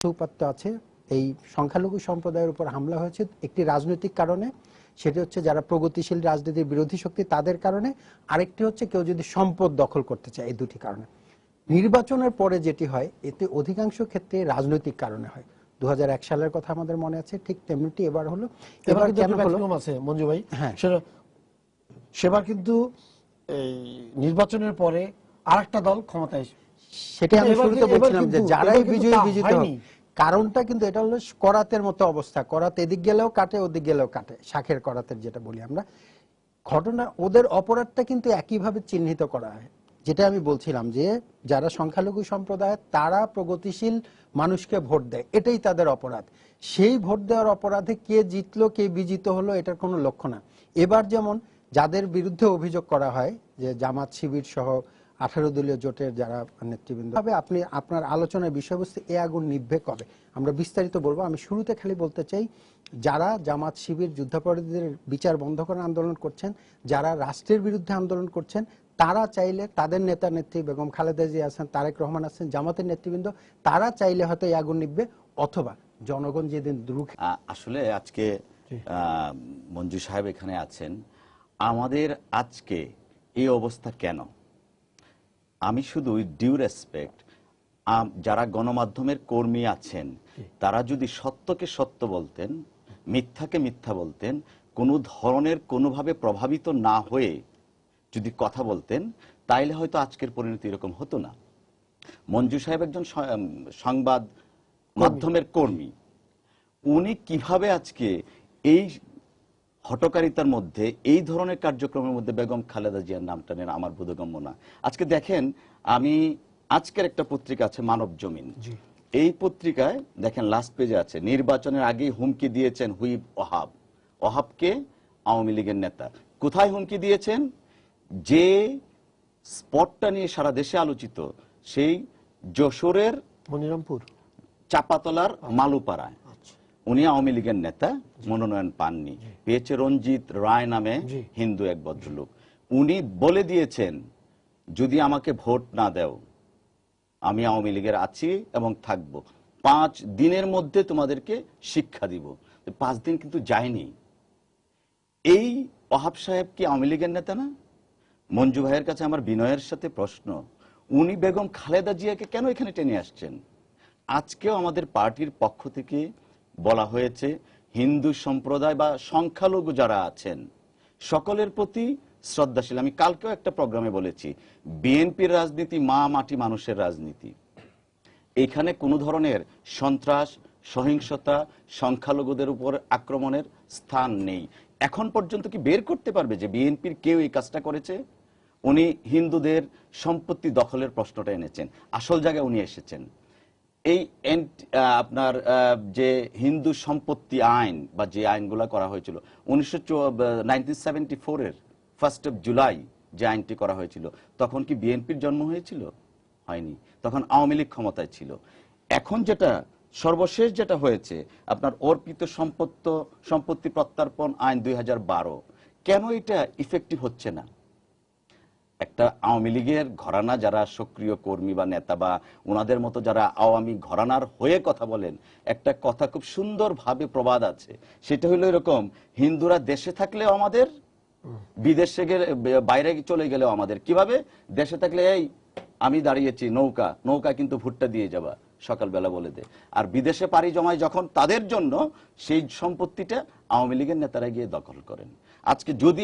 উপাত্ত আছে। এই সংখ্যালঘু সম্প্রদায়ের উপর হামলা হয়েছে একটি রাজনৈতিক কারণে, সেটি হচ্ছে যারা প্রগতিশীল রাজনীতির বিরোধী শক্তি তাদের কারণে, আরেকটি হচ্ছে কেউ যদি সম্পদ দখল করতে চায়। এই দুটি কারণে নির্বাচনের পরে যেটি হয় এতে অধিকাংশ ক্ষেত্রে রাজনৈতিক কারণে হয়। 2001 সালের কথা আমাদের মনে আছে, ঠিক তেমনিটি এবার হলো। এবার কেন হলো আছে মঞ্জু ভাই, হ্যাঁ, সেবার কিন্তু এই নির্বাচনের পরে আরেকটা দল ক্ষমতায়, সেটা আমি শুরুতে বলছিলাম যে যারাই বিজয়ী হয়, কারণটা কিন্তু এটা হলো করাতের মতো অবস্থা। করাত এদিক গেলেও কাটে, ওদিক গেলেও কাটে, শাখের করাতের যেটা বলি আমরা। ঘটনা ওদের অপরাধটা কিন্তু একইভাবে চিহ্নিত করা হয়। যেটা আমি বলছিলাম যে যারা সংখ্যালঘু সম্প্রদায় তারা প্রগতিশীল মানুষকে ভোট দেয়, এটাই তাদের অপরাধ। সেই ভোট দেওয়ার অপরাধে কে জিতলো কে বিজিত হলো এটার কোনো লক্ষ্য না। এবার যেমন যাদের বিরুদ্ধে অভিযোগ করা হয় যে জামাত শিবির সহ 18 দলীয় জোটের যারা নেতৃবৃন্দ, আপনি আপনার আলোচনার বিষয়বস্তু এ আগুন নিভবে কবে আমরা বিস্তারিত বলবো। আমি শুরুতে খালি বলতে চাই, যারা জামাত শিবির যুদ্ধাপরাধীদের বিচার বন্ধ করার আন্দোলন করছেন, যারা রাষ্ট্রের বিরুদ্ধে আন্দোলন করছেন, তারা চাইলে তাদের নেতা নেত্রী বেগম খালেদা জিয়া আছেন, তারেক রহমান আছেন, জামাতের নেতৃবৃন্দ, তারা চাইলে হয়তো এই আগুন নিভবে, অথবা জনগণ যেদিন আসলে আজকে মঞ্জু সাহেব এখানে আছেন, আমাদের আজকে এই অবস্থা কেন? আমি শুধু ডিউ রেসপেক্ট, যারা গণমাধ্যমের কর্মী আছেন তারা যদি সত্যকে সত্য বলতেন, মিথ্যাকে মিথ্যা বলতেন, কোনো ধরনের কোনোভাবে প্রভাবিত না হয়ে যদি কথা বলতেন, তাইলে হয়তো আজকের পরিণতি এরকম হতো না। মঞ্জু সাহেব একজন সংবাদ মাধ্যমের কর্মী, উনি কিভাবে আজকে এই হটকারিতার মধ্যে এই ধরনের কার্যক্রমের মধ্যে বেগম খালেদা জিয়ার নামটা নেন আমার বোধগম্য না। আজকে দেখেন, আমি আজকের একটা পত্রিকা আছে মানব জমিন, এই পত্রিকায় দেখেন লাস্ট পেজে আছে নির্বাচনের আগেই হুমকি দিয়েছেন হুইপ ওহাবকে আওয়ামী লীগের নেতা। কোথায় হুমকি দিয়েছেন? যে স্পটটা নিয়ে সারা দেশে আলোচিত, সেই যশোরের মনিরামপুর চাপাতলার মালুপাড়ায় উনি আওয়ামী লীগের নেতা, মনোনয়ন পাননি, পেয়েছে রঞ্জিত রায় নামে হিন্দু এক ভদ্রলোক। উনি বলে দিয়েছেন যদি আমাকে ভোট না দেও আমি আওয়ামী লীগের আছি এবং থাকবো, 5 দিনের মধ্যে তোমাদেরকে শিক্ষা দিব। 5 দিন কিন্তু যায়নি। এই ওহাব সাহেব কি আওয়ামী লীগের নেতা না? মঞ্জু ভাইয়ের কাছে আমার বিনয়ের সাথে প্রশ্ন, উনি বেগম খালেদা জিয়াকে কেন এখানে টেনে আসছেন? আজকেও আমাদের পার্টির পক্ষ থেকে বলা হয়েছে হিন্দু সম্প্রদায় বা সংখ্যালঘু যারা আছেন সকলের প্রতি শ্রদ্ধাশীল। আমি কালকেও একটা প্রোগ্রামে বলেছি, বিএনপির রাজনীতি মা মাটি মানুষের রাজনীতি। এখানে কোনো ধরনের সন্ত্রাস, সহিংসতা, সংখ্যালঘুদের উপর আক্রমণের স্থান নেই। এখন পর্যন্ত কি বের করতে পারবে যে বিএনপির কেউ এই কাজটা করেছে? উনি হিন্দুদের সম্পত্তি দখলের প্রশ্নটা এনেছেন, আসল জায়গায় উনি এসেছেন। এই আপনার যে হিন্দু সম্পত্তি আইন বা যে আইনগুলো করা হয়েছিল 1974-এর 1 জুলাই যে আইনটি করা হয়েছিল, তখন কি বিএনপির জন্ম হয়েছিল? হয়নি, তখন আওয়ামী লীগ ক্ষমতায় ছিল। এখন যেটা সর্বশেষ যেটা হয়েছে আপনার অর্পিত সম্পত্তি প্রত্যার্পণ আইন 2012, কেন এটা ইফেক্টিভ হচ্ছে না? একটা আওয়ামী লীগের ঘরানা যারা সক্রিয় কর্মী বা নেতা বা ওনাদের মতো যারা আওয়ামী ঘরানার হয়ে কথা বলেন, একটা কথা খুব সুন্দরভাবে প্রবাদ আছে, সেটা হলো এরকম, হিন্দুরা দেশে থাকলেও আমাদের, বিদেশে গেলে বাইরে চলে গেলেও আমাদের। কিভাবে? দেশে থাকলে এই আমি দাঁড়িয়েছি নৌকা কিন্তু ভুট্টা দিয়ে যাবা সকালবেলা বলে দে, আর বিদেশে পাড়ি জমায় যখন তাদের জন্য সেই সম্পত্তিটা আওয়ামী লীগের নেতারা গিয়ে দখল করেন। আজকে যদি